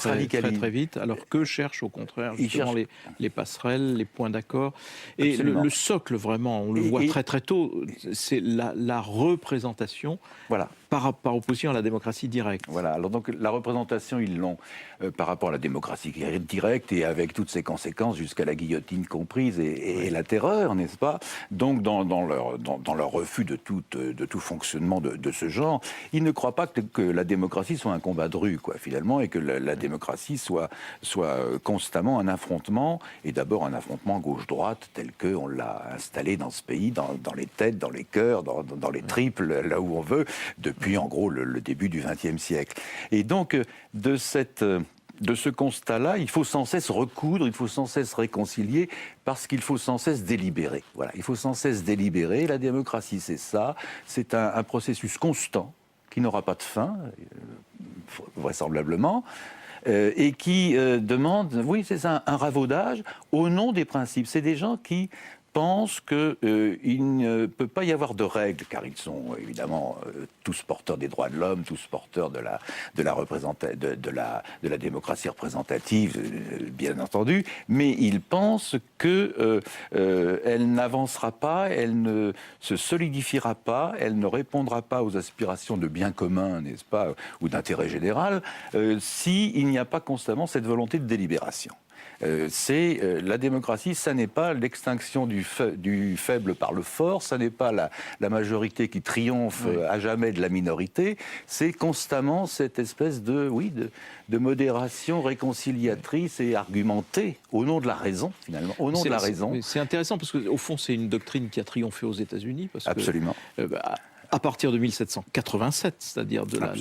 très vite, alors qu'eux cherchent au contraire justement les passerelles, les points d'accord. Et le socle, vraiment, on le voit très très tôt, c'est la représentation. Voilà. Par opposition à la démocratie directe. Voilà, alors donc la représentation, ils l'ont par rapport à la démocratie directe et avec toutes ses conséquences jusqu'à la guillotine comprise et la terreur, n'est-ce pas? Donc dans leur refus de tout fonctionnement de ce genre, ils ne croient pas que la démocratie soit un combat de rue, quoi, finalement, et que la démocratie soit constamment un affrontement, et d'abord un affrontement gauche-droite tel qu'on l'a installé dans ce pays, dans les têtes, dans les cœurs, dans les tripes, là où on veut, depuis en gros le début du XXe siècle. Et donc de ce constat-là, il faut sans cesse recoudre, il faut sans cesse réconcilier, parce qu'il faut sans cesse délibérer. Voilà, il faut sans cesse délibérer. La démocratie, c'est ça. C'est un processus constant qui n'aura pas de fin, vraisemblablement. Et qui demande, oui, c'est ça, un ravaudage au nom des principes. C'est des gens qui pensent qu'il ne peut pas y avoir de règles, car ils sont évidemment tous porteurs des droits de l'homme, tous porteurs de la démocratie représentative, bien entendu, mais ils pensent qu'elle n'avancera pas, elle ne se solidifiera pas, elle ne répondra pas aux aspirations de bien commun, n'est-ce pas, ou d'intérêt général, s'il n'y a pas constamment cette volonté de délibération. La démocratie, ça n'est pas l'extinction du faible par le fort, ça n'est pas la majorité qui triomphe à jamais de la minorité, c'est constamment cette espèce de modération réconciliatrice et argumentée au nom de la raison, finalement, au nom de la raison. C'est intéressant parce qu'au fond, c'est une doctrine qui a triomphé aux États-Unis. Absolument. À partir de 1787, c'est-à-dire de la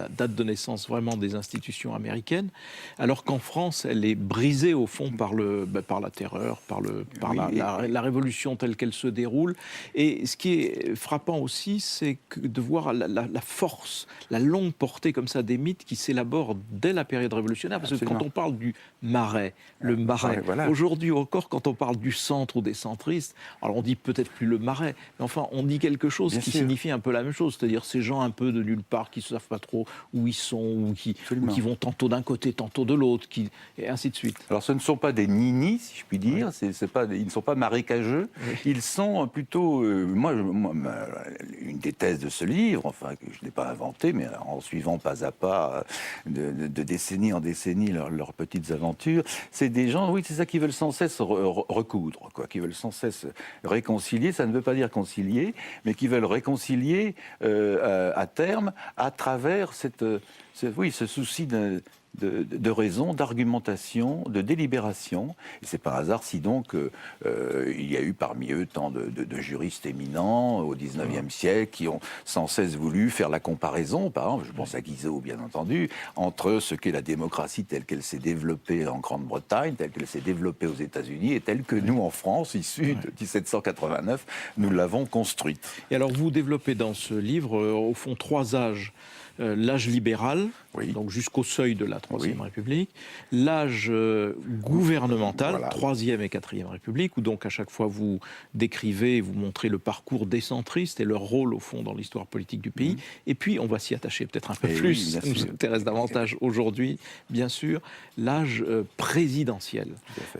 date de naissance vraiment des institutions américaines, alors qu'en France, elle est brisée au fond par la terreur, par la révolution telle qu'elle se déroule. Et ce qui est frappant aussi, c'est de voir la force, la longue portée comme ça des mythes qui s'élaborent dès la période révolutionnaire. Parce que quand on parle du Marais, aujourd'hui encore, quand on parle du centre ou des centristes, alors on dit peut-être plus le Marais, mais enfin on dit quelque chose qui signifie un peu la même chose, c'est-à-dire ces gens un peu de nulle part qui ne savent pas trop où ils sont, ou qui vont tantôt d'un côté, tantôt de l'autre, et ainsi de suite. Alors ce ne sont pas des ninis, si je puis dire, ils ne sont pas marécageux, ils sont plutôt, une des thèses de ce livre, enfin que je n'ai pas inventé, mais en suivant pas à pas, de décennie en décennie leurs petites aventures, c'est des gens, c'est ça, qui veulent sans cesse recoudre, qui veulent sans cesse réconcilier, ça ne veut pas dire concilier, mais qui veulent réconcilier à terme à travers ce souci de raison, d'argumentation, de délibération. Et c'est pas un hasard si donc il y a eu parmi eux tant de juristes éminents au XIXe siècle qui ont sans cesse voulu faire la comparaison, par exemple, je pense à Guizot bien entendu, entre ce qu'est la démocratie telle qu'elle s'est développée en Grande-Bretagne, telle qu'elle s'est développée aux États-Unis et telle que nous en France, issus de 1789, nous l'avons construite. Et alors vous développez dans ce livre au fond 3 âges. L'âge libéral, donc jusqu'au seuil de la Troisième République, l'âge gouvernemental, Troisième et Quatrième République, où donc à chaque fois vous décrivez, vous montrez le parcours des centristes et leur rôle au fond dans l'histoire politique du pays. Et puis on va s'y attacher peut-être un peu plus, ça nous intéresse davantage aujourd'hui, bien sûr, l'âge présidentiel.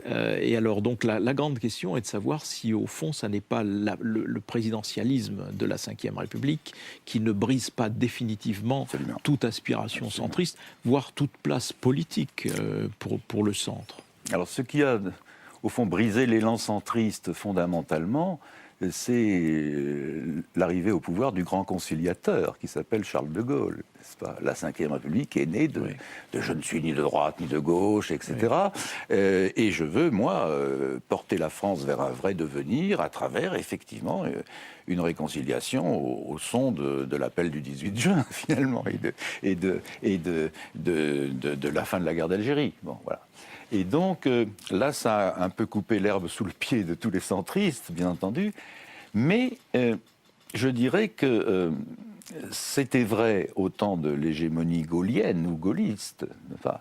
Et alors donc la grande question est de savoir si au fond ça n'est pas le présidentialisme de la Ve République qui ne brise pas définitivement toute aspiration centriste, voire toute place politique pour le centre. Alors ce qui a, au fond, brisé l'élan centriste fondamentalement, c'est l'arrivée au pouvoir du grand conciliateur qui s'appelle Charles de Gaulle, n'est-ce pas ? La Ve République est née de je ne suis ni de droite ni de gauche, etc. Et je veux, moi, porter la France vers un vrai devenir à travers, effectivement, une réconciliation au son de l'appel du 18 juin, finalement, et de la fin de la guerre d'Algérie. Bon, voilà. Et donc, là, ça a un peu coupé l'herbe sous le pied de tous les centristes, bien entendu. Mais je dirais que c'était vrai au temps de l'hégémonie gaullienne ou gaulliste, enfin,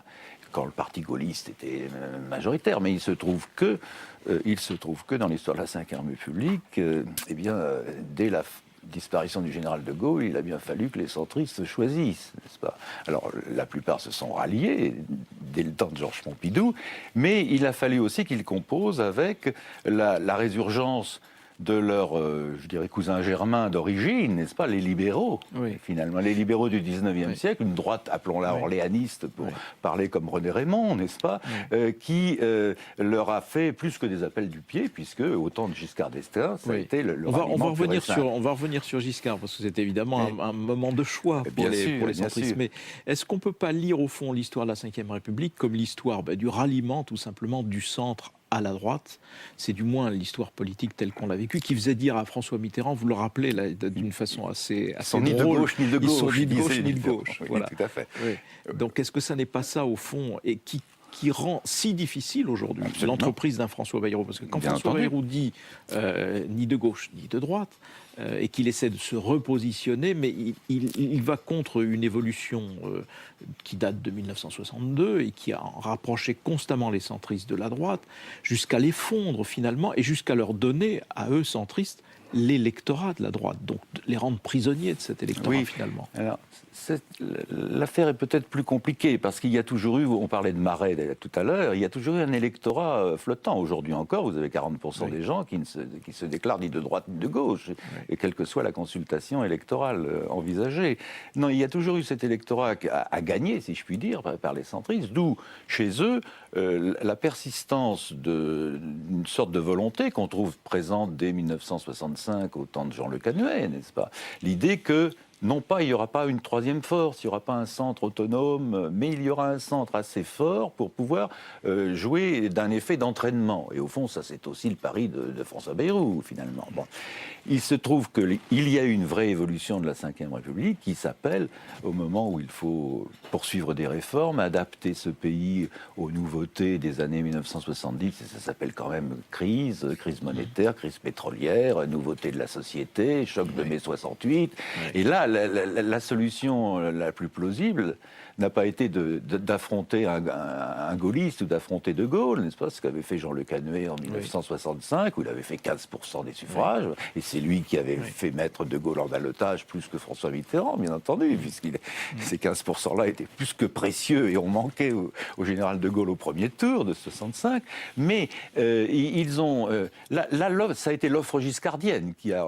quand le parti gaulliste était majoritaire. Mais il se trouve que dans l'histoire de la Ve République, dès disparition du général de Gaulle, il a bien fallu que les centristes se choisissent, n'est-ce pas? Alors, la plupart se sont ralliés dès le temps de Georges Pompidou, mais il a fallu aussi qu'ils composent avec la résurgence de leurs, je dirais, cousins germains d'origine, n'est-ce pas, les libéraux, finalement, les libéraux du 19e siècle, une droite, appelons-la orléaniste, pour parler comme René Raymond, n'est-ce pas, qui leur a fait plus que des appels du pied, puisque, au temps de Giscard d'Estaing, ça a été le on va revenir sur Giscard, parce que c'est évidemment un moment de choix pour les centristes. Mais est-ce qu'on ne peut pas lire, au fond, l'histoire de la Ve République comme l'histoire du ralliement, tout simplement, du centre à la droite? C'est du moins l'histoire politique telle qu'on l'a vécue, qui faisait dire à François Mitterrand, vous le rappelez là, d'une façon assez drôle, ni de gauche ni de gauche. Ils sont ni de gauche ni de gauche. Oui, voilà. Tout à fait. Oui. Donc est-ce que ça n'est pas ça au fond, et qui rend si difficile aujourd'hui l'entreprise d'un François Bayrou? Parce que quand François Bayrou dit ni de gauche ni de droite, et qu'il essaie de se repositionner, mais il va contre une évolution qui date de 1962 et qui a rapproché constamment les centristes de la droite, jusqu'à les fondre finalement, et jusqu'à leur donner à eux, centristes, l'électorat de la droite, donc les rendre prisonniers de cet électorat finalement. Alors, l'affaire est peut-être plus compliquée, parce qu'il y a toujours eu, on parlait de Marais tout à l'heure, il y a toujours eu un électorat flottant. Aujourd'hui encore, vous avez 40% des gens qui se déclarent ni de droite ni de gauche, et quelle que soit la consultation électorale envisagée. Non, il y a toujours eu cet électorat à gagner, si je puis dire, par les centristes, d'où, chez eux, la persistance d'une sorte de volonté qu'on trouve présente dès 1965 au temps de Jean Le Canuet, n'est-ce pas? L'idée que, non pas il n'y aura pas une troisième force, il n'y aura pas un centre autonome, mais il y aura un centre assez fort pour pouvoir jouer d'un effet d'entraînement. Et au fond, ça c'est aussi le pari de François Bayrou, finalement. Bon. Il se trouve qu'il y a eu une vraie évolution de la Ve République qui s'appelle, au moment où il faut poursuivre des réformes, adapter ce pays aux nouveautés des années 1970, et ça s'appelle quand même crise monétaire, crise pétrolière, nouveauté de la société, choc de mai 68. Et là, la solution la plus plausible n'a pas été d'affronter un gaulliste ou d'affronter De Gaulle, n'est-ce pas, ce qu'avait fait Jean Le Canuet en 1965, où il avait fait 15% des suffrages, et c'est lui qui avait fait mettre De Gaulle en ballottage plus que François Mitterrand, bien entendu, puisque ces 15%-là étaient plus que précieux, et on manquait au général De Gaulle au premier tour de 65, mais ils ont... ça a été l'offre giscardienne qui a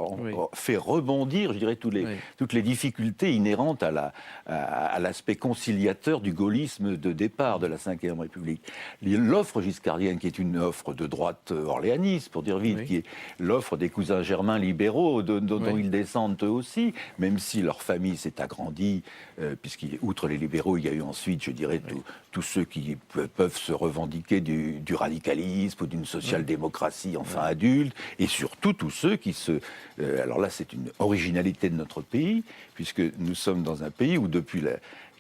fait rebondir, je dirais, toutes les difficultés inhérentes à l'aspect conciliateur du gaullisme de départ de la Ve République. L'offre giscardienne, qui est une offre de droite orléaniste, pour dire vite, qui est l'offre des cousins germains libéraux, dont ils descendent eux aussi, même si leur famille s'est agrandie, puisqu'outre les libéraux, il y a eu ensuite, je dirais, tous ceux qui peuvent se revendiquer du radicalisme ou d'une social-démocratie enfin adulte, et surtout tous ceux qui alors là, c'est une originalité de notre pays, puisque nous sommes dans un pays où, depuis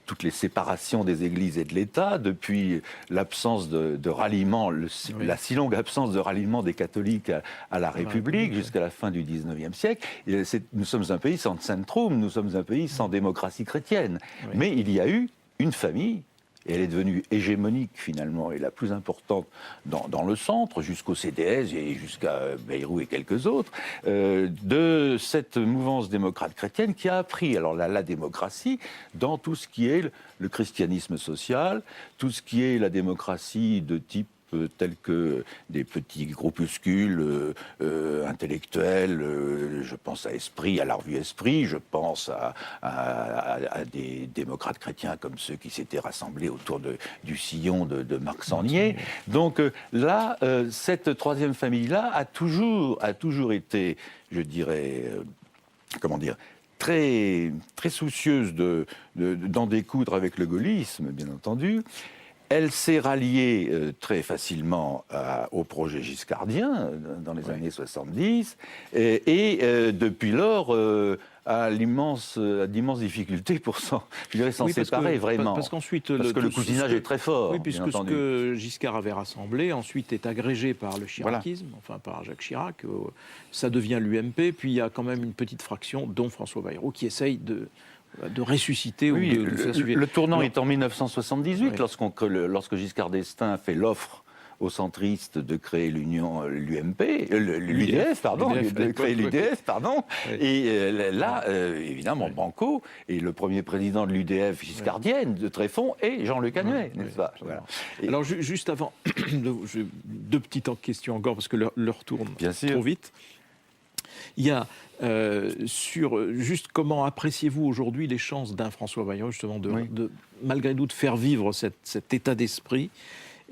toutes les séparations des églises et de l'État, depuis l'absence de ralliement, la si longue absence de ralliement des catholiques à la République jusqu'à la fin du XIXe siècle, nous sommes un pays sans centrum, nous sommes un pays sans démocratie chrétienne. Mais il y a eu une famille, et elle est devenue hégémonique finalement, et la plus importante dans le centre, jusqu'au CDS et jusqu'à Bayrou et quelques autres, de cette mouvance démocrate chrétienne qui a appris alors la démocratie dans tout ce qui est le christianisme social, tout ce qui est la démocratie de type tels que des petits groupuscules intellectuels, je pense à Esprit, à la revue Esprit, je pense à des démocrates chrétiens comme ceux qui s'étaient rassemblés autour du sillon de Marc Sangnier. Donc là, cette troisième famille-là a toujours été, je dirais, très, très soucieuse d'en découdre avec le gaullisme, bien entendu. Elle s'est ralliée très facilement au projet giscardien dans les années 70 et depuis lors a d'immenses difficultés pour s'en séparer vraiment. Parce que le cousinage est très fort. Oui, puisque ce que Giscard avait rassemblé ensuite est agrégé par le chiracisme, enfin par Jacques Chirac, ça devient l'UMP, puis il y a quand même une petite fraction, dont François Bayrou, qui essaye de ressusciter ou de faire suivre. Le tournant est en 1978, lorsque Giscard d'Estaing fait l'offre aux centristes de créer l'UDF, pardon. Oui. Et là, évidemment, Banco, et le premier président de l'UDF giscardienne, de Tréfond, et Jean-Luc Anouet, n'est-ce pas? Voilà. Alors, juste avant, deux petites questions encore, parce que l'heure tourne trop vite. Il y a juste comment appréciez-vous aujourd'hui les chances d'un François Bayrou, justement, malgré tout, de faire vivre cet état d'esprit,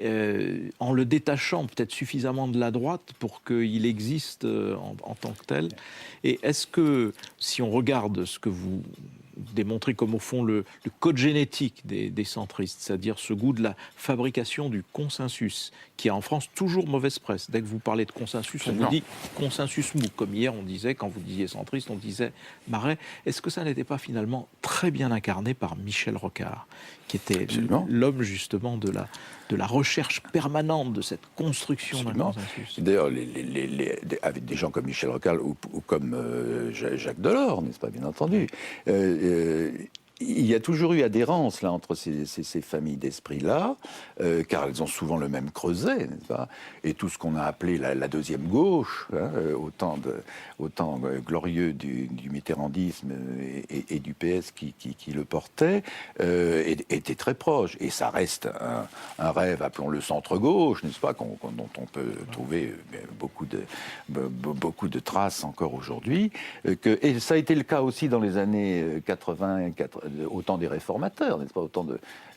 en le détachant peut-être suffisamment de la droite pour qu'il existe en tant que tel. Et est-ce que, si on regarde ce que vous démontrez comme au fond le code génétique des centristes, c'est-à-dire ce goût de la fabrication du consensus, qui a en France toujours mauvaise presse. Dès que vous parlez de consensus, on vous dit consensus mou. Comme hier, on disait, quand vous disiez centriste, on disait Marais. Est-ce que ça n'était pas finalement très bien incarné par Michel Rocard, qui était l'homme justement de la recherche permanente de cette construction d'un consensus? D'ailleurs, avec des gens comme Michel Rocard ou comme Jacques Delors, n'est-ce pas, bien entendu, il y a toujours eu adhérence là, entre ces familles d'esprit-là, car elles ont souvent le même creuset, n'est-ce pas? Et tout ce qu'on a appelé la deuxième gauche, autant glorieux du mitterrandisme et du PS qui le portait, était très proche. Et ça reste un rêve, appelons-le centre-gauche, n'est-ce pas, dont on peut trouver beaucoup de traces encore aujourd'hui. Et ça a été le cas aussi dans les années 80, autant des réformateurs, n'est-ce pas,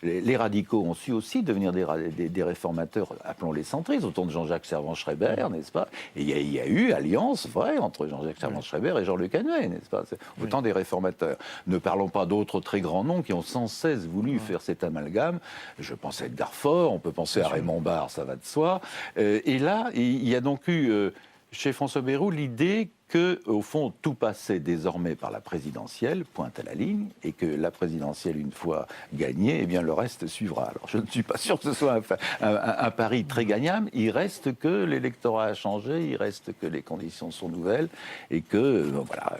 les radicaux ont su aussi devenir des réformateurs, appelons-les centristes, autant de Jean-Jacques Servan-Schreiber, n'est-ce pas? Et il y a eu alliance vraie entre Jean-Jacques Servan-Schreiber et Jean-Luc Anouet, n'est-ce pas? Autant des réformateurs. Ne parlons pas d'autres très grands noms qui ont sans cesse voulu faire cet amalgame. Je pense à Edgar Faure, on peut penser à Raymond Barre, ça va de soi. Et là, il y a donc eu chez François Bayrou l'idée que, au fond, tout passait désormais par la présidentielle, pointe à la ligne, et que la présidentielle, une fois gagnée, eh bien, le reste suivra. Alors, je ne suis pas sûr que ce soit un pari très gagnable. Il reste que l'électorat a changé, il reste que les conditions sont nouvelles, et que, voilà.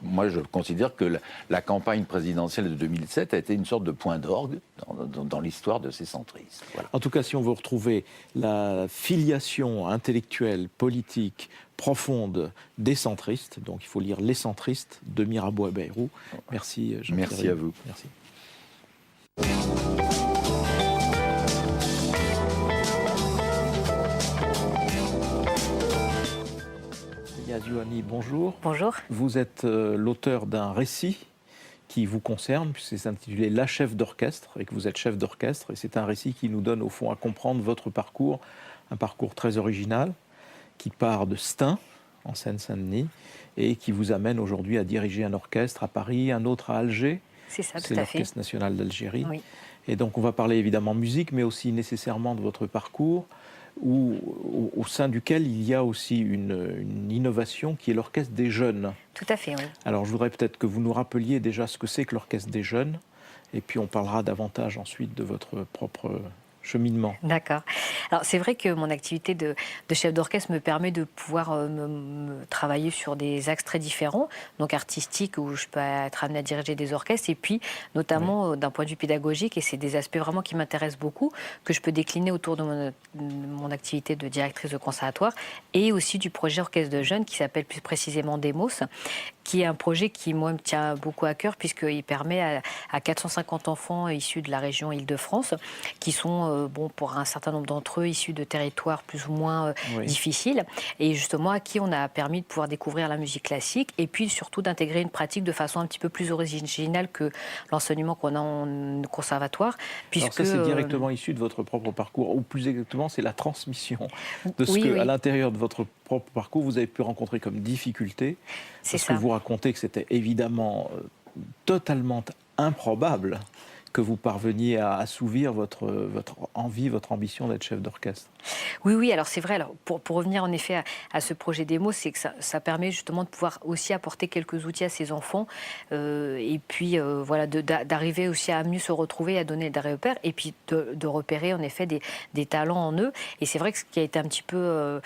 Moi, je considère que la campagne présidentielle de 2007 a été une sorte de point d'orgue dans l'histoire de ces centristes. Voilà. En tout cas, si on veut retrouver la filiation intellectuelle, politique, profonde des centristes, donc il faut lire Les centristes de Mirabeau à Bayrou. Merci Jean-Pierre. Merci à vous. Merci. Yazouani, bonjour. Bonjour. Vous êtes l'auteur d'un récit qui vous concerne, puisque c'est intitulé La chef d'orchestre, et que vous êtes chef d'orchestre, et c'est un récit qui nous donne au fond à comprendre votre parcours, un parcours très original, qui part de Stein, en Seine-Saint-Denis, et qui vous amène aujourd'hui à diriger un orchestre à Paris, un autre à Alger. C'est ça, tout à fait. C'est l'Orchestre national d'Algérie. Oui. Et donc on va parler évidemment musique, mais aussi nécessairement de votre parcours, où, au sein duquel il y a aussi une innovation qui est l'Orchestre des jeunes. Tout à fait, oui. Alors je voudrais peut-être que vous nous rappeliez déjà ce que c'est que l'Orchestre des jeunes, et puis on parlera davantage ensuite de votre propre cheminement. D'accord. Alors c'est vrai que mon activité de chef d'orchestre me permet de pouvoir travailler sur des axes très différents, donc artistiques où je peux être amenée à diriger des orchestres, et puis notamment d'un point de vue pédagogique, et c'est des aspects vraiment qui m'intéressent beaucoup, que je peux décliner autour de mon activité de directrice de conservatoire, et aussi du projet Orchestre de jeunes qui s'appelle plus précisément Demos, qui est un projet qui, moi, me tient beaucoup à cœur, puisqu'il permet à 450 enfants issus de la région Île-de-France, qui sont, pour un certain nombre d'entre eux, issus de territoires plus ou moins difficiles, et justement à qui on a permis de pouvoir découvrir la musique classique, et puis surtout d'intégrer une pratique de façon un petit peu plus originale que l'enseignement qu'on a en conservatoire. Puisque, alors ça, c'est directement issu de votre propre parcours, ou plus exactement, c'est la transmission de ce que, à l'intérieur de votre propre parcours, vous avez pu rencontrer comme difficulté. Parce que vous racontez que c'était évidemment totalement improbable que vous parveniez à assouvir votre envie, votre ambition d'être chef d'orchestre. Oui, alors c'est vrai. Alors, pour revenir en effet à ce projet Demos, c'est que ça permet justement de pouvoir aussi apporter quelques outils à ces enfants, et puis d'arriver aussi à mieux se retrouver, à donner des repères, et puis de repérer en effet des talents en eux. Et c'est vrai que ce qui a été un petit peu,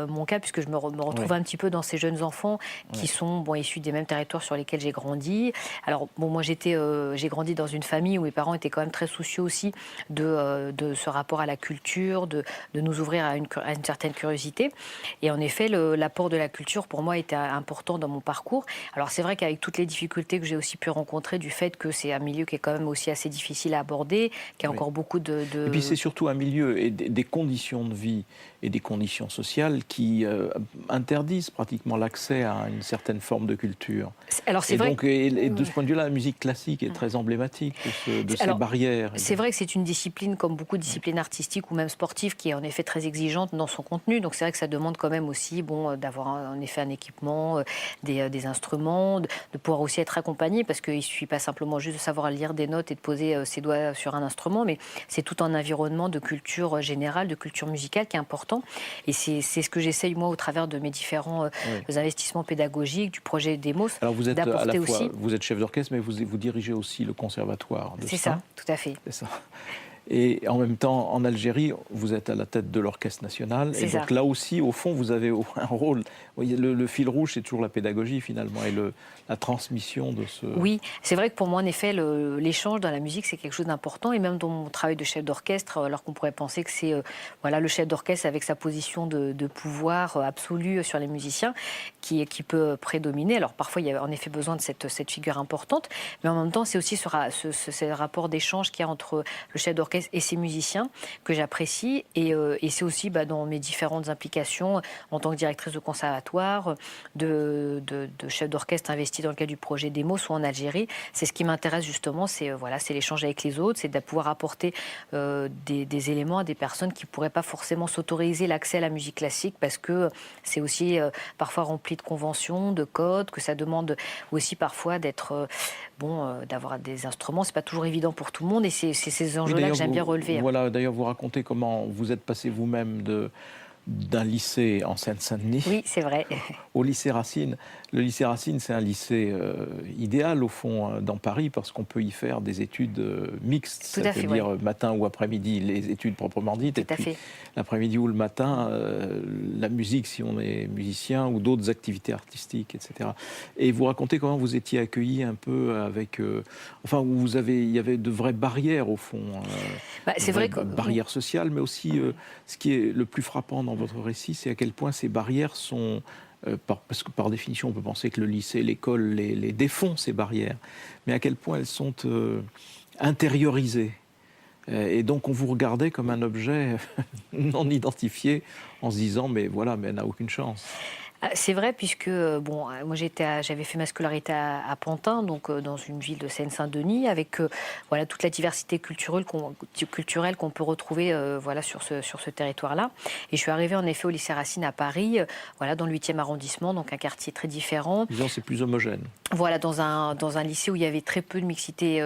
mon cas, puisque je me retrouve un petit peu dans ces jeunes enfants qui sont issus des mêmes territoires sur lesquels j'ai grandi. Alors moi j'ai grandi dans une famille famille où mes parents étaient quand même très soucieux aussi de ce rapport à la culture, de nous ouvrir à une certaine curiosité. Et en effet, l'apport de la culture, pour moi, était important dans mon parcours. Alors, c'est vrai qu'avec toutes les difficultés que j'ai aussi pu rencontrer, du fait que c'est un milieu qui est quand même aussi assez difficile à aborder, qui a encore beaucoup de... Et puis, c'est surtout un milieu et des conditions de vie et des conditions sociales qui interdisent pratiquement l'accès à une certaine forme de culture. Alors, c'est vrai. Donc, et de ce point de vue-là, la musique classique est très emblématique de ces barrières. C'est vrai que c'est une discipline, comme beaucoup de disciplines artistiques ou même sportives, qui est en effet très exigeante dans son contenu. Donc, c'est vrai que ça demande quand même aussi d'avoir en effet un équipement, des instruments, de pouvoir aussi être accompagné, parce qu'il ne suffit pas simplement juste de savoir lire des notes et de poser ses doigts sur un instrument, mais c'est tout un environnement de culture générale, de culture musicale qui est important. Et c'est ce que j'essaye, moi, au travers de mes différents investissements pédagogiques, du projet Demos, alors vous êtes d'apporter aussi. Vous êtes chef d'orchestre, mais vous dirigez aussi le conservatoire de C'est ça, tout à fait. C'est ça. Et en même temps, en Algérie, vous êtes à la tête de l'Orchestre national. Et donc là aussi, au fond, vous avez un rôle. Vous voyez, le fil rouge, c'est toujours la pédagogie, finalement, et la transmission de ce... Oui, c'est vrai que pour moi, en effet, l'échange dans la musique, c'est quelque chose d'important. Et même dans mon travail de chef d'orchestre, alors qu'on pourrait penser que c'est le chef d'orchestre avec sa position de pouvoir absolu sur les musiciens qui peut prédominer. Alors parfois, il y a en effet besoin de cette figure importante. Mais en même temps, c'est aussi ce rapport d'échange qu'il y a entre le chef d'orchestre et ses musiciens que j'apprécie. Et c'est aussi dans mes différentes implications en tant que directrice de conservatoire, de chef d'orchestre investi dans le cadre du projet Demos ou en Algérie. C'est ce qui m'intéresse justement, c'est l'échange avec les autres, c'est de pouvoir apporter des éléments à des personnes qui ne pourraient pas forcément s'autoriser l'accès à la musique classique parce que c'est aussi parfois rempli de conventions, de codes, que ça demande aussi parfois d'avoir des instruments. C'est pas toujours évident pour tout le monde et c'est ces enjeux-là que j'aime bien relever. Voilà, d'ailleurs, vous racontez comment vous êtes passé vous-même d'un lycée en Seine-Saint-Denis. Oui, c'est vrai. Au lycée Racine. Le lycée Racine, c'est un lycée idéal, au fond, dans Paris, parce qu'on peut y faire des études mixtes, c'est-à-dire matin ou après-midi, les études proprement dites, et puis l'après-midi ou le matin, la musique, si on est musicien, ou d'autres activités artistiques, etc. Et vous racontez comment vous étiez accueilli un peu avec... où il y avait de vraies barrières, au fond. C'est vrai que... Barrières sociales, mais aussi, ce qui est le plus frappant dans votre récit, c'est à quel point ces barrières sont... parce que par définition, on peut penser que le lycée, l'école les défont, ces barrières, mais à quel point elles sont intériorisées. Et donc, on vous regardait comme un objet non identifié en se disant, mais elle n'a aucune chance. C'est vrai, puisque moi j'avais fait ma scolarité à Pantin, donc dans une ville de Seine-Saint-Denis, avec toute la diversité culturelle qu'on peut retrouver sur ce territoire-là. Et je suis arrivée en effet au lycée Racine à Paris, dans le 8e arrondissement, donc un quartier très différent. Disons, c'est plus homogène. Voilà, dans un lycée où il y avait très peu de mixité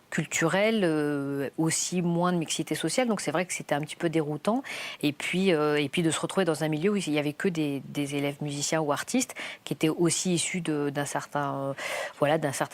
culturelle, aussi moins de mixité sociale. Donc c'est vrai que c'était un petit peu déroutant. Et puis de se retrouver dans un milieu où il n'y avait que des élèves musiciens ou artistes qui étaient aussi issus d'un certain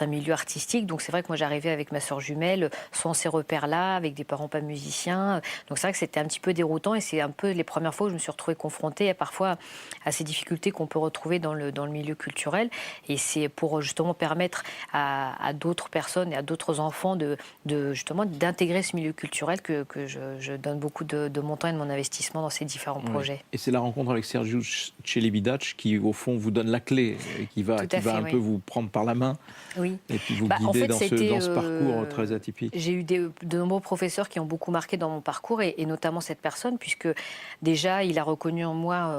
milieu artistique. Donc c'est vrai que moi j'arrivais avec ma sœur jumelle sans ces repères-là, avec des parents pas musiciens. Donc c'est vrai que c'était un petit peu déroutant et c'est un peu les premières fois où je me suis retrouvée confrontée parfois à ces difficultés qu'on peut retrouver dans le milieu culturel. Et c'est pour justement permettre à d'autres personnes et à d'autres enfants justement d'intégrer ce milieu culturel que je donne beaucoup de mon temps et de mon investissement dans ces différents projets. Et c'est la rencontre avec Sergiu Celibidache qui, au fond, vous donne la clé, et qui va un peu vous prendre par la main, et puis vous guider dans ce parcours très atypique. J'ai eu de nombreux professeurs qui ont beaucoup marqué dans mon parcours, et notamment cette personne, puisque déjà, il a reconnu en moi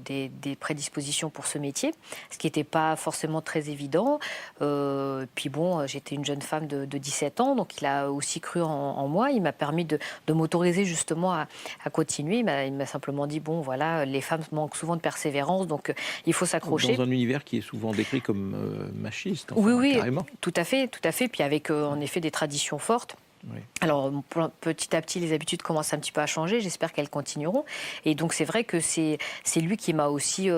des prédispositions pour ce métier, ce qui n'était pas forcément très évident. Puis j'étais une jeune femme de 17 ans, donc il a aussi cru en moi. Il m'a permis de m'autoriser justement à continuer. Il m'a simplement dit, les femmes manquent souvent de persévérance, donc il faut s'accrocher. Dans un univers qui est souvent décrit comme machiste, oui, carrément. Tout à fait. Puis avec en effet des traditions fortes. Oui. Alors, petit à petit, les habitudes commencent un petit peu à changer. J'espère qu'elles continueront. Et donc, c'est vrai que c'est lui qui m'a aussi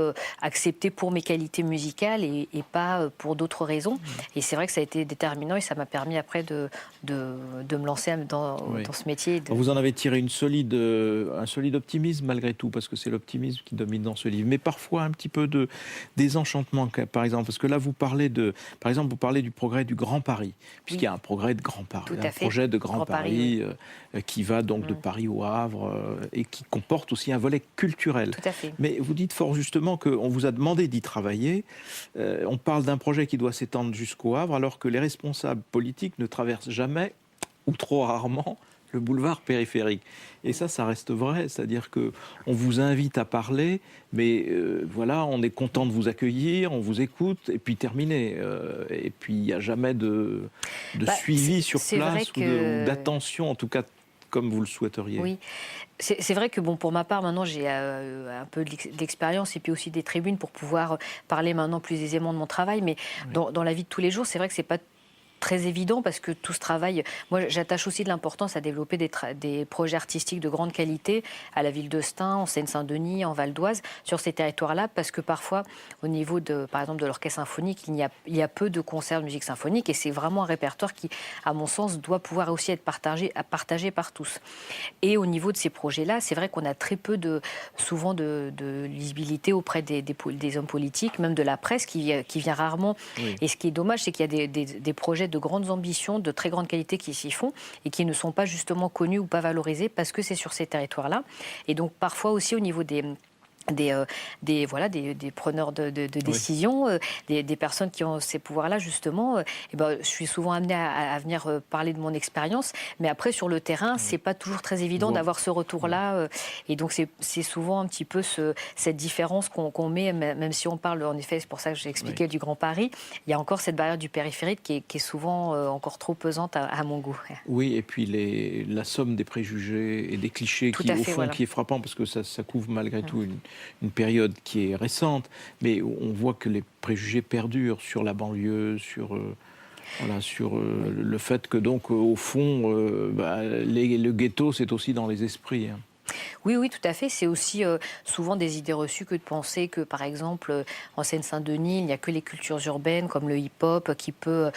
accepté pour mes qualités musicales et pas pour d'autres raisons. Et c'est vrai que ça a été déterminant et ça m'a permis après de me lancer dans ce métier. Vous en avez tiré un solide optimisme malgré tout, parce que c'est l'optimisme qui domine dans ce livre. Mais parfois un petit peu de désenchantement, par exemple. Parce que là, vous parlez du progrès du Grand Paris, puisqu'il y a un progrès de Grand Paris. Un projet de Grand Paris qui va donc de Paris au Havre et qui comporte aussi un volet culturel. Tout à fait. Mais vous dites fort justement qu'on vous a demandé d'y travailler. On parle d'un projet qui doit s'étendre jusqu'au Havre, alors que les responsables politiques ne traversent jamais, ou trop rarement, le boulevard périphérique. Et ça reste vrai, c'est-à-dire qu'on vous invite à parler, mais voilà, on est content de vous accueillir, on vous écoute, et puis terminé. Et puis il n'y a jamais de suivi sur place ou d'attention, en tout cas comme vous le souhaiteriez. Oui, c'est vrai que pour ma part, maintenant j'ai un peu d'expérience et puis aussi des tribunes pour pouvoir parler maintenant plus aisément de mon travail, mais dans la vie de tous les jours, c'est vrai que c'est pas très évident parce que tout ce travail, moi j'attache aussi de l'importance à développer des projets artistiques de grande qualité à la ville de Stein, en Seine-Saint-Denis, en Val d'Oise, sur ces territoires-là, parce que parfois au niveau par exemple de l'orchestre symphonique, il y a peu de concerts de musique symphonique et c'est vraiment un répertoire qui, à mon sens, doit pouvoir aussi être partagé par tous. Et au niveau de ces projets-là, c'est vrai qu'on a très peu souvent de lisibilité auprès des hommes politiques, même de la presse qui vient rarement. Oui. Et ce qui est dommage, c'est qu'il y a des projets de grandes ambitions, de très grande qualité qui s'y font et qui ne sont pas justement connus ou pas valorisés parce que c'est sur ces territoires-là. Et donc parfois aussi au niveau des preneurs de décision, des personnes qui ont ces pouvoirs-là, justement, je suis souvent amenée à venir parler de mon expérience, mais après, sur le terrain, c'est pas toujours très évident d'avoir ce retour-là, et donc c'est souvent un petit peu cette différence qu'on met, même si on parle, en effet, c'est pour ça que j'ai expliqué du Grand Paris, il y a encore cette barrière du périphérique qui est souvent encore trop pesante à mon goût. Oui, et puis la somme des préjugés et des clichés qui est frappant, parce que ça couvre malgré tout une période qui est récente, mais on voit que les préjugés perdurent sur la banlieue, sur le fait que donc au fond, le ghetto c'est aussi dans les esprits. Oui, tout à fait. C'est aussi souvent des idées reçues que de penser que, par exemple, en Seine-Saint-Denis, il n'y a que les cultures urbaines comme le hip-hop qui peut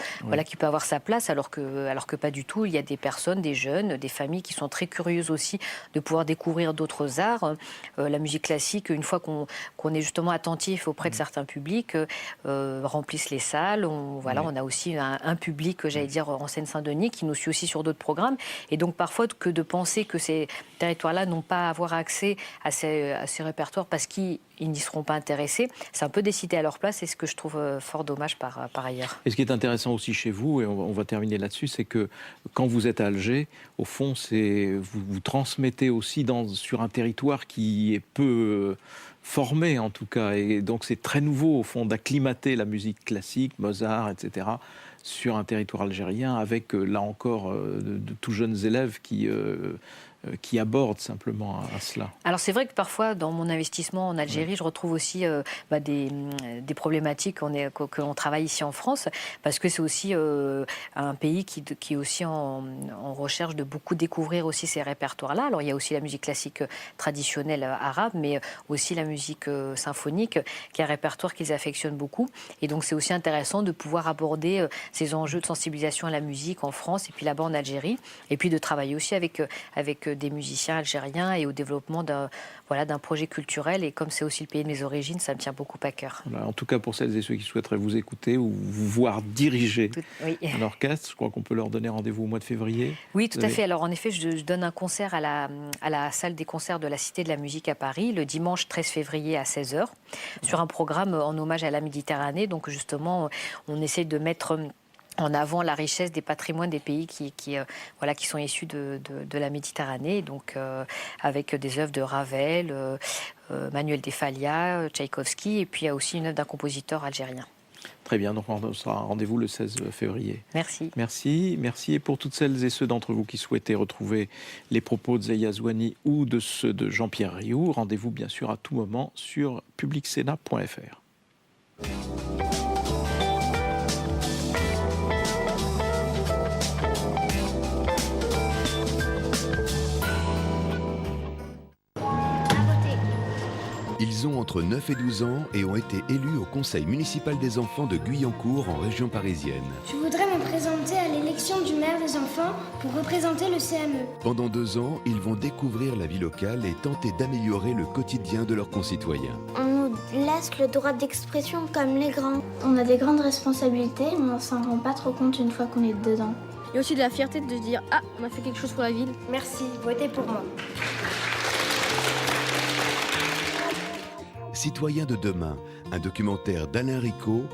avoir sa place, alors que pas du tout. Il y a des personnes, des jeunes, des familles qui sont très curieuses aussi de pouvoir découvrir d'autres arts. La musique classique, une fois qu'on est justement attentif auprès de certains publics, remplissent les salles. On a aussi un public, j'allais dire, en Seine-Saint-Denis qui nous suit aussi sur d'autres programmes. Et donc, parfois, que de penser que ces territoires-là n'ont pas avoir accès à ces répertoires parce qu'ils n'y seront pas intéressés, c'est un peu décider à leur place et ce que je trouve fort dommage par ailleurs. Et ce qui est intéressant aussi chez vous, et on va terminer là-dessus, c'est que quand vous êtes à Alger, au fond, vous transmettez aussi sur un territoire qui est peu formé en tout cas, et donc c'est très nouveau au fond d'acclimater la musique classique, Mozart, etc., sur un territoire algérien avec là encore de tout jeunes élèves qui abordent simplement à cela. Alors c'est vrai que parfois dans mon investissement en Algérie, je retrouve aussi des problématiques que l'on travaille ici en France, parce que c'est aussi un pays qui est aussi en recherche de beaucoup découvrir aussi ces répertoires-là. Alors il y a aussi la musique classique traditionnelle arabe, mais aussi la musique symphonique, qui est un répertoire qu'ils affectionnent beaucoup. Et donc c'est aussi intéressant de pouvoir aborder ces enjeux de sensibilisation à la musique en France et puis là-bas en Algérie, et puis de travailler aussi avec des musiciens algériens et au développement d'un projet culturel. Et comme c'est aussi le pays de mes origines, ça me tient beaucoup à cœur. Voilà, en tout cas, pour celles et ceux qui souhaiteraient vous écouter ou vous voir diriger un orchestre, je crois qu'on peut leur donner rendez-vous au mois de février. Oui, tout à fait. Alors en effet, je donne un concert à la salle des concerts de la Cité de la Musique à Paris, le dimanche 13 février à 16h, sur un programme en hommage à la Méditerranée. Donc justement, on essaie de mettre en avant la richesse des patrimoines des pays qui sont issus de la Méditerranée, donc avec des œuvres de Ravel, Manuel de Falla, Tchaïkovski, et puis il y a aussi une œuvre d'un compositeur algérien. Très bien, donc on sera rendez-vous le 16 février. Merci. Merci. Et pour toutes celles et ceux d'entre vous qui souhaitaient retrouver les propos de Zeya Zouani ou de ceux de Jean-Pierre Rioux, rendez-vous bien sûr à tout moment sur publicsena.fr. Ils ont entre 9 et 12 ans et ont été élus au Conseil municipal des enfants de Guyancourt en région parisienne. Je voudrais me présenter à l'élection du maire des enfants pour représenter le CME. Pendant 2 ans, ils vont découvrir la vie locale et tenter d'améliorer le quotidien de leurs concitoyens. On nous laisse le droit d'expression comme les grands. On a des grandes responsabilités, mais on s'en rend pas trop compte une fois qu'on est dedans. Il y a aussi de la fierté de se dire « Ah, on a fait quelque chose pour la ville ». Merci, votez pour moi. Citoyens de demain, un documentaire d'Alain Rico,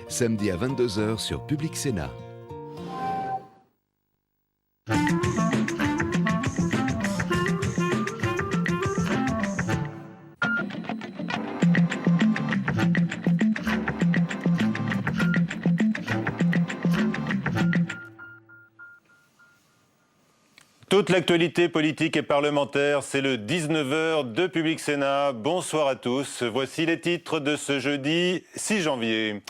samedi à 22 h sur Public Sénat. Toute l'actualité politique et parlementaire, c'est le 19 h de Public Sénat. Bonsoir à tous. Voici les titres de ce jeudi 6 janvier.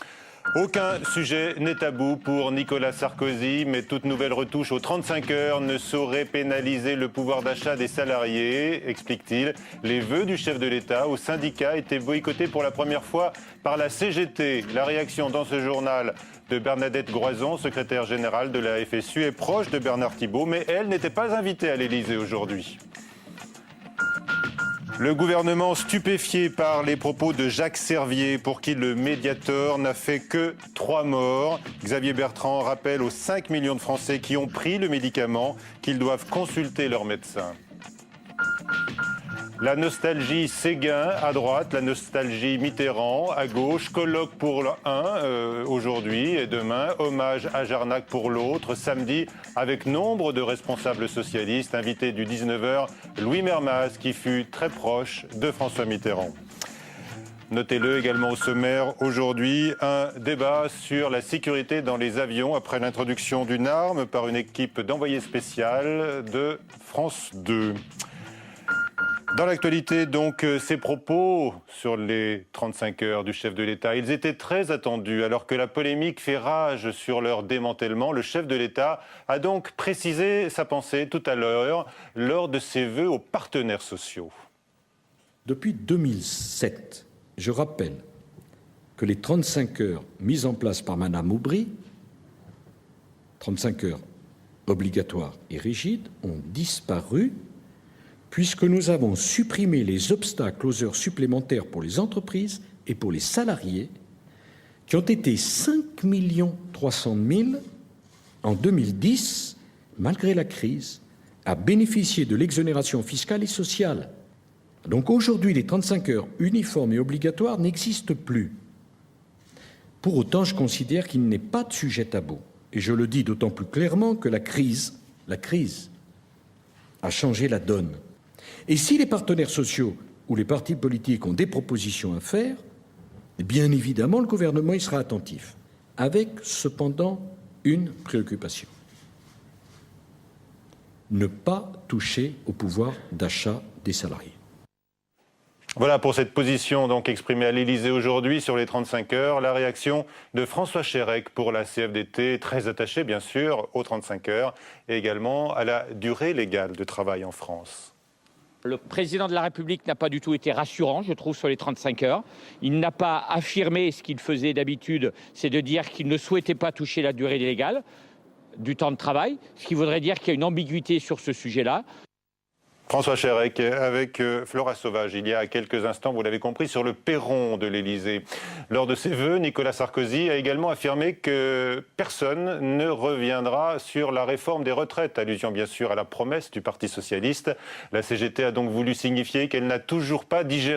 Aucun sujet n'est tabou pour Nicolas Sarkozy, mais toute nouvelle retouche aux 35 heures ne saurait pénaliser le pouvoir d'achat des salariés, explique-t-il. Les vœux du chef de l'État au syndicat étaient boycottés pour la première fois par la CGT. La réaction dans ce journal de Bernadette Groison, secrétaire générale de la FSU, est proche de Bernard Thibault, mais elle n'était pas invitée à l'Élysée aujourd'hui. Le gouvernement stupéfié par les propos de Jacques Servier, pour qui le Mediator n'a fait que 3 morts. Xavier Bertrand rappelle aux 5 millions de Français qui ont pris le médicament qu'ils doivent consulter leur médecin. La nostalgie Séguin à droite, la nostalgie Mitterrand à gauche, colloque pour l'un aujourd'hui et demain, hommage à Jarnac pour l'autre, samedi avec nombre de responsables socialistes, invités du 19 h, Louis Mermaz qui fut très proche de François Mitterrand. Notez-le également au sommaire aujourd'hui, un débat sur la sécurité dans les avions après l'introduction d'une arme par une équipe d'envoyés spécial de France 2. Dans l'actualité, donc, ces propos sur les 35 heures du chef de l'État, ils étaient très attendus. Alors que la polémique fait rage sur leur démantèlement, le chef de l'État a donc précisé sa pensée tout à l'heure lors de ses vœux aux partenaires sociaux. Depuis 2007, je rappelle que les 35 heures mises en place par Mme Aubry, 35 heures obligatoires et rigides, ont disparu puisque nous avons supprimé les obstacles aux heures supplémentaires pour les entreprises et pour les salariés, qui ont été 5 300 000 en 2010, malgré la crise, à bénéficier de l'exonération fiscale et sociale. Donc aujourd'hui, les 35 heures uniformes et obligatoires n'existent plus. Pour autant, je considère qu'il n'est pas de sujet tabou. Et je le dis d'autant plus clairement que la crise a changé la donne. Et si les partenaires sociaux ou les partis politiques ont des propositions à faire, bien évidemment, le gouvernement y sera attentif, avec cependant une préoccupation. Ne pas toucher au pouvoir d'achat des salariés. Voilà pour cette position donc exprimée à l'Élysée aujourd'hui sur les 35 heures. La réaction de François Chérèque pour la CFDT, très attaché bien sûr aux 35 heures et également à la durée légale de travail en France. Le président de la République n'a pas du tout été rassurant, je trouve, sur les 35 heures. Il n'a pas affirmé ce qu'il faisait d'habitude, c'est de dire qu'il ne souhaitait pas toucher la durée légale du temps de travail, ce qui voudrait dire qu'il y a une ambiguïté sur ce sujet-là. François Chérèque avec Flora Sauvage, il y a quelques instants, vous l'avez compris, sur le perron de l'Élysée. Lors de ses vœux, Nicolas Sarkozy a également affirmé que personne ne reviendra sur la réforme des retraites, allusion bien sûr à la promesse du Parti socialiste. La CGT a donc voulu signifier qu'elle n'a toujours pas digéré